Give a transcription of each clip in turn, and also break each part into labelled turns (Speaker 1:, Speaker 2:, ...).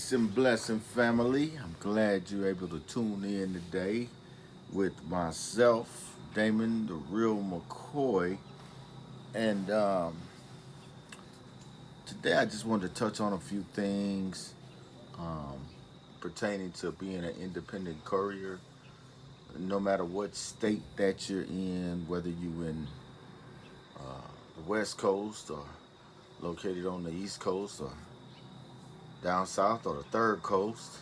Speaker 1: Peace and blessing, family. I'm glad you're able to tune in today with myself, Damon the Real McCoy. And today I just wanted to touch on a few things um, pertaining to being an independent courier. No matter what state that you're in, whether you're in the West Coast or located on the East Coast or down south or the third coast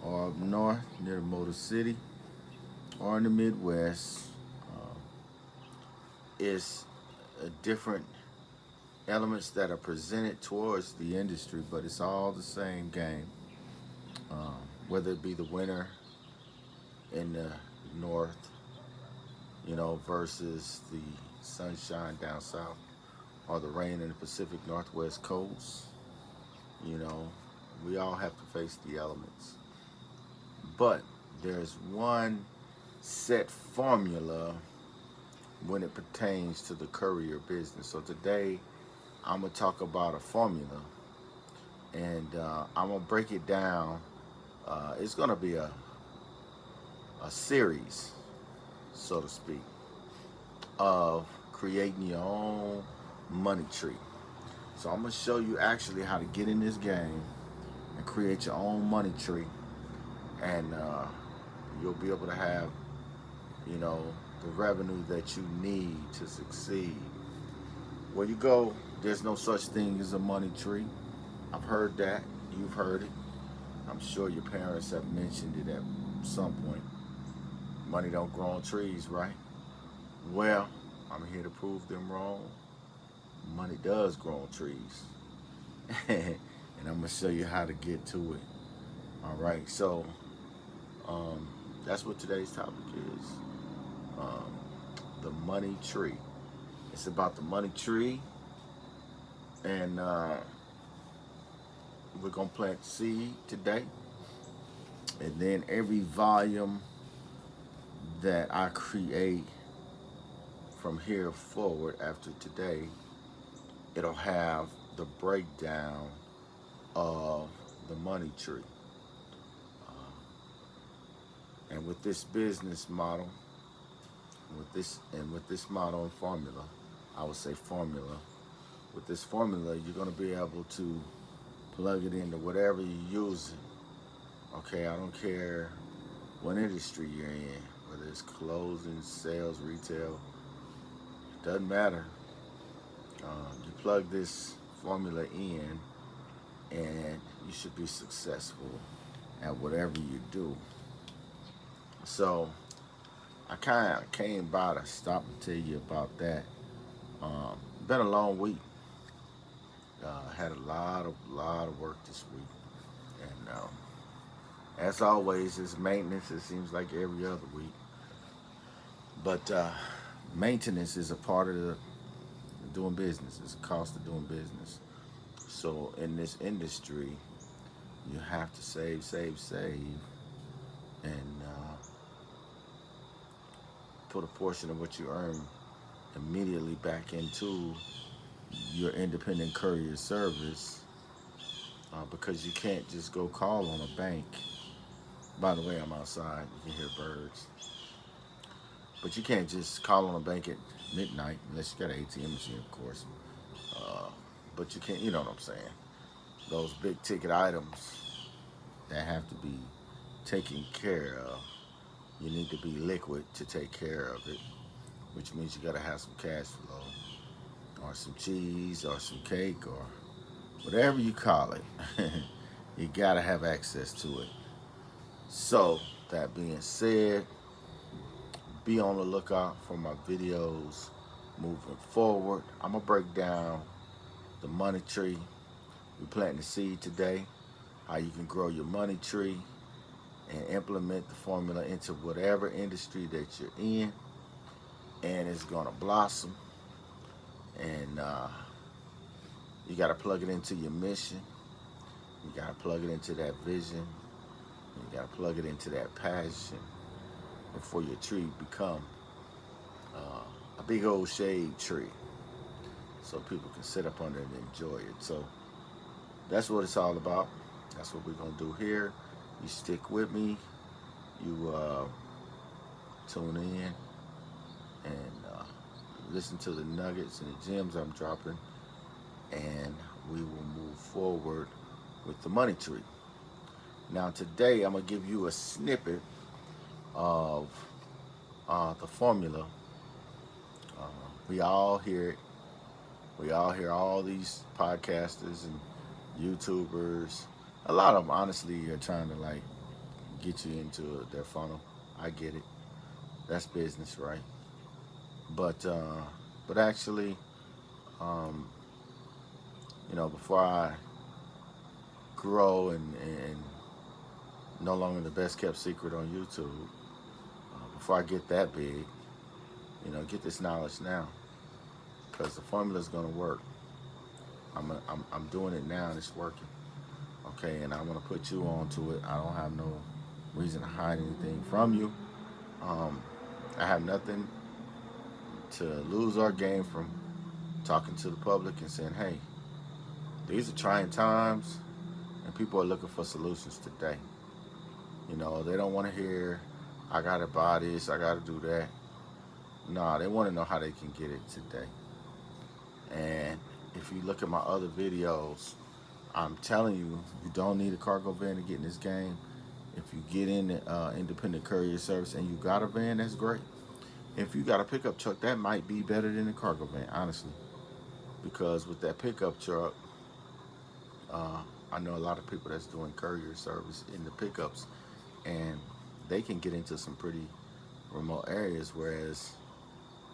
Speaker 1: or up north near the Motor City or in the Midwest, uh, it's different elements that are presented towards the industry, but it's all the same game. Um, whether it be the winter in the north, versus the sunshine down south, or the rain in the Pacific Northwest coast, you know, we all have to face the elements. But there's one set formula when it pertains to the courier business. So today I'm gonna talk about a formula, and I'm gonna break it down. It's gonna be a series, so to speak, of creating your own money tree. So I'm gonna show you actually how to get in this game and create your own money tree, and you'll be able to have, you know, the revenue that you need to succeed. Where you go, there's no such thing as a money tree. I've heard that. You've heard it. I'm sure your parents have mentioned it at some point. Money don't grow on trees, right? Well, I'm here to prove them wrong. Money does grow on trees. And I'm going to show you how to get to it. All right. So um, that's what today's topic is. Um, the money tree. It's about the money tree, and we're gonna plant seed today, and then every volume that I create from here forward after today, it'll have the breakdown of the money tree. And with this business model, with this model and formula, I would say formula. With this formula, you're gonna be able to plug it into whatever you're using. Okay, I don't care what industry you're in, whether it's clothing, sales, retail, doesn't matter. You plug this formula in, and you should be successful at whatever you do. So I kind of came by to stop and tell you about that. Been a long week. Had a lot of work this week, and as always, it's maintenance. It seems like every other week, but maintenance is a part of the doing business. It's a cost of doing business. So in this industry, you have to save, save, save, and put a portion of what you earn immediately back into your independent courier service, because you can't just go call on a bank. By the way, I'm outside. You can hear birds. But you can't just call on a bank at midnight unless you got an ATM machine, of course. Uh, but you can't, you know what I'm saying? Those big ticket items that have to be taken care of, you need to be liquid to take care of it, which means you got to have some cash flow or some cheese or some cake or whatever you call it. You got to have access to it. So, that being said, be on the lookout for my videos moving forward. I'm going to break down the money tree. We're planting the seed today, how you can grow your money tree and implement the formula into whatever industry that you're in, and it's going to blossom. And you got to plug it into your mission. You got to plug it into that vision. You got to plug it into that passion before your tree become a big old shade tree, so people can sit up under it and enjoy it. So that's what it's all about. That's what we're going to do here. You stick with me. You tune in and listen to the nuggets and the gems I'm dropping, and we will move forward with the money tree. Now today I'm going to give you a snippet of the formula. We all hear it. We all hear all these podcasters and YouTubers. A lot of them, honestly, are trying to like get you into their funnel. I get it. That's business, right? But actually, um, before I grow and no longer the best kept secret on YouTube, before I get that big, get this knowledge now, because the formula is going to work. I'm doing it now and it's working. Okay, and I'm going to put you on to it. I don't have no reason to hide anything from you. I have nothing to lose or gain from talking to the public and saying, hey, these are trying times and people are looking for solutions today. They don't want to hear, I got to buy this, I got to do that. No, they want to know how they can get it today. And if you look at my other videos, I'm telling you, you don't need a cargo van to get in this game. If you get in the independent courier service and you got a van, that's great. If you got a pickup truck, that might be better than a cargo van, honestly. Because with that pickup truck, I know a lot of people that's doing courier service in the pickups, and they can get into some pretty remote areas, whereas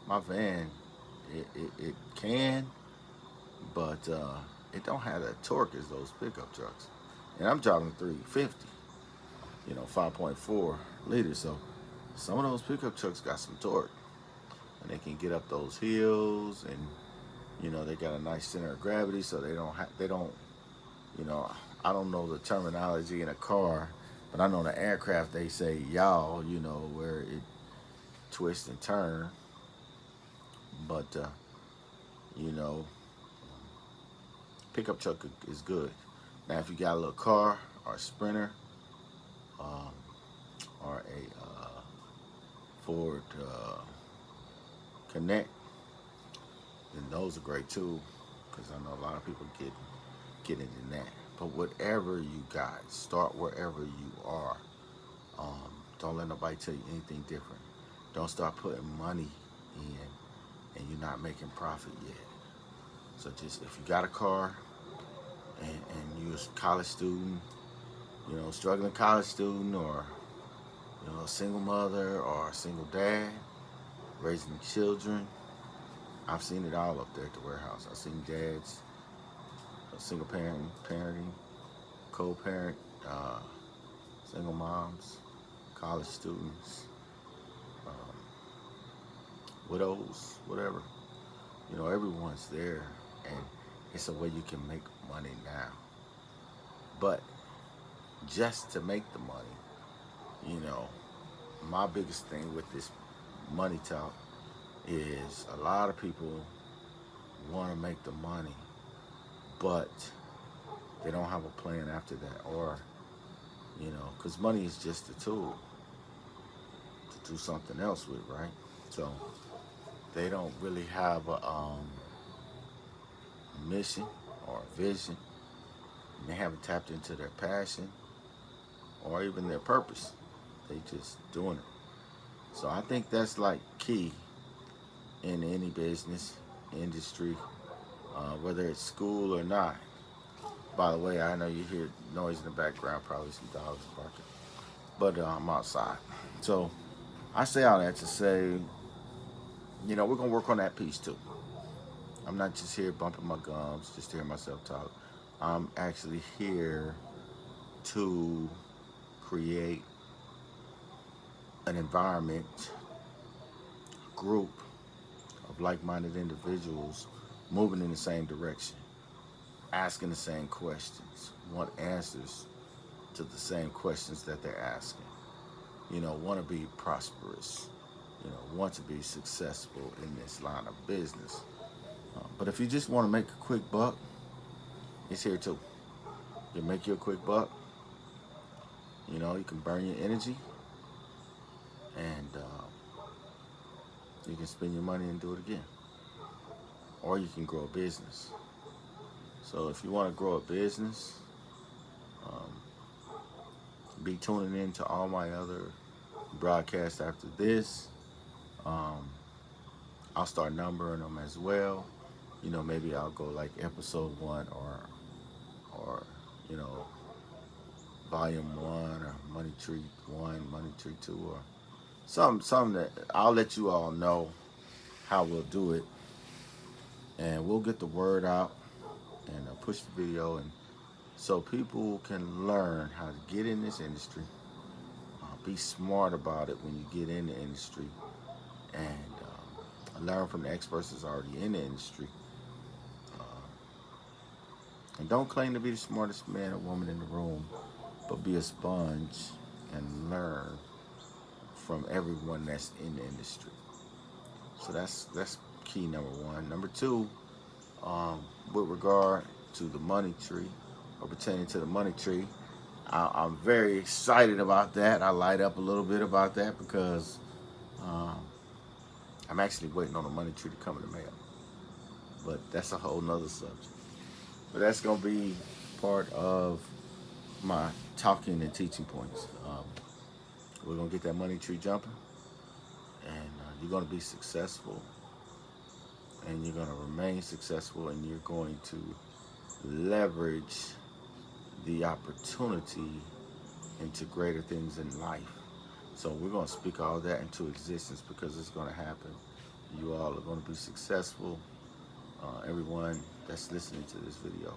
Speaker 1: my van, it can, but it don't have that torque as those pickup trucks. And I'm driving 350, 5.4 liters. So some of those pickup trucks got some torque, and they can get up those hills, and they got a nice center of gravity, so they don't, I don't know the terminology in a car, but I know in the aircraft they say yaw, where it twists and turn. But pickup truck is good. Now, if you got a little car or a Sprinter, or a Ford Connect, then those are great too, because I know a lot of people get into that. But whatever you got, start wherever you are. Don't let nobody tell you anything different. Don't start putting money in and you're not making profit yet. So just, if you got a car and you're a college student, struggling college student, or a single mother or a single dad raising children, I've seen it all up there at the warehouse. I've seen dads, single parenting, co-parent, single moms, college students, widows, whatever. Everyone's there, and it's a way you can make money now. But just to make the money, my biggest thing with this money talk is a lot of people want to make the money, but they don't have a plan after that, or, because money is just a tool to do something else with, right? So they don't really have a mission or a vision, and they haven't tapped into their passion or even their purpose. They just doing it. So I think that's like key in any business, industry, whether it's school or not. By the way, I know you hear noise in the background, probably some dogs barking, but I'm outside. So I say all that to say, we're going to work on that piece too. I'm not just here bumping my gums, just to hear myself talk. I'm actually here to create an environment, group of like-minded individuals moving in the same direction, asking the same questions, want answers to the same questions that they're asking. Want to be prosperous, want to be successful in this line of business. But if you just want to make a quick buck, it's here too. You can make you a quick buck. You know, you can burn your energy, and you can spend your money and do it again. Or you can grow a business. So if you want to grow a business, um, be tuning in to all my other broadcasts after this. Um, I'll start numbering them as well. You know, maybe I'll go like episode 1 or you know, volume 1 or Money Tree 1, Money Tree 2, or something that I'll let you all know how we'll do it, and we'll get the word out and push the video, and so people can learn how to get in this industry. Be smart about it when you get in the industry, and learn from the experts that's already in the industry. And don't claim to be the smartest man or woman in the room, but be a sponge and learn from everyone that's in the industry. So that's key number 1. Number 2, with regard to the money tree, or pertaining to the money tree, I'm very excited about that. I light up a little bit about that because I'm actually waiting on the money tree to come in the mail. But that's a whole nother subject. But that's going to be part of my talking and teaching points. We're going to get that money tree jumping, and you're going to be successful, and you're going to remain successful, and you're going to leverage the opportunity into greater things in life. So we're going to speak all that into existence because it's going to happen. You all are going to be successful. Everyone that's listening to this video,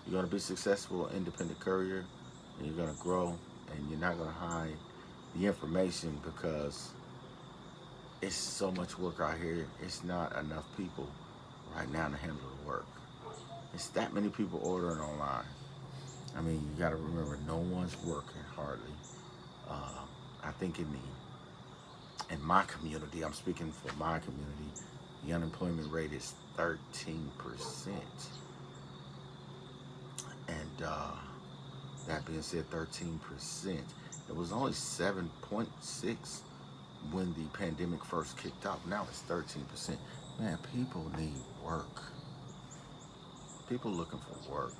Speaker 1: you're going to be successful, independent courier, and you're going to grow, and you're not going to hide the information because it's so much work out here. It's not enough people right now to handle the work. It's that many people ordering online. I mean, you got to remember, no one's working hardly. I think in my community, I'm speaking for my community, the unemployment rate is 13%. And that being said, 13%. It was only 7.6 when the pandemic first kicked off. Now it's 13%. Man, people need work. People looking for work.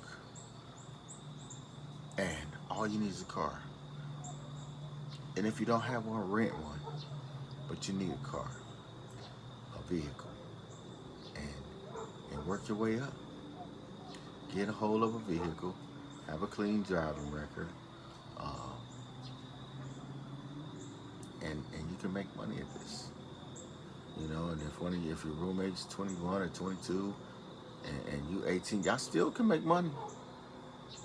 Speaker 1: And all you need is a car. And if you don't have one, rent one. But you need a car, a vehicle. And work your way up. Get a hold of a vehicle. Have a clean driving record. And you can make money at this. You know, and if your roommate's 21 or 22 and you 18, y'all still can make money.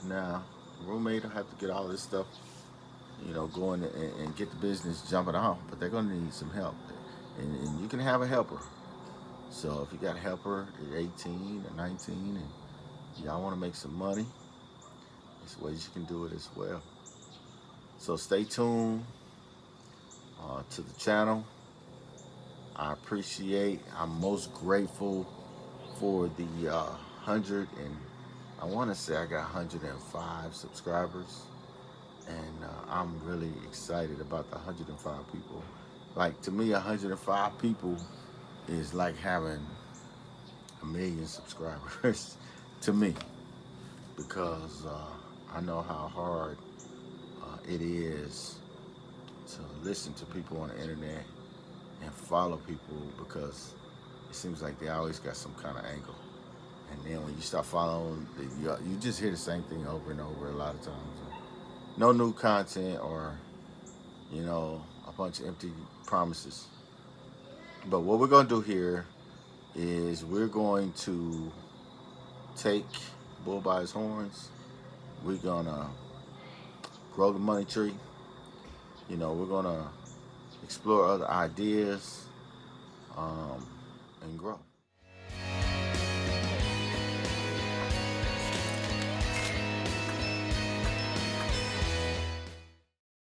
Speaker 1: Now, the roommate will have to get all this stuff, you know, going and get the business jumping off, but they're going to need some help. And you can have a helper. So if you got a helper at 18 or 19 and y'all want to make some money, there's ways you can do it as well. So stay tuned to the channel. I'm most grateful for the 100 and I want to say I got 105 subscribers, and I'm really excited about the 105 people. Like, to me, 105 people is like having 1 million subscribers to me, because I know how hard it is to listen to people on the internet and follow people, because it seems like they always got some kind of angle. And then when you start following, you just hear the same thing over and over a lot of times. No new content, or, you know, a bunch of empty promises. But what we're going to do here is we're going to take the bull by his horns. We're going to grow the money tree. You know, we're going to explore other ideas and grow.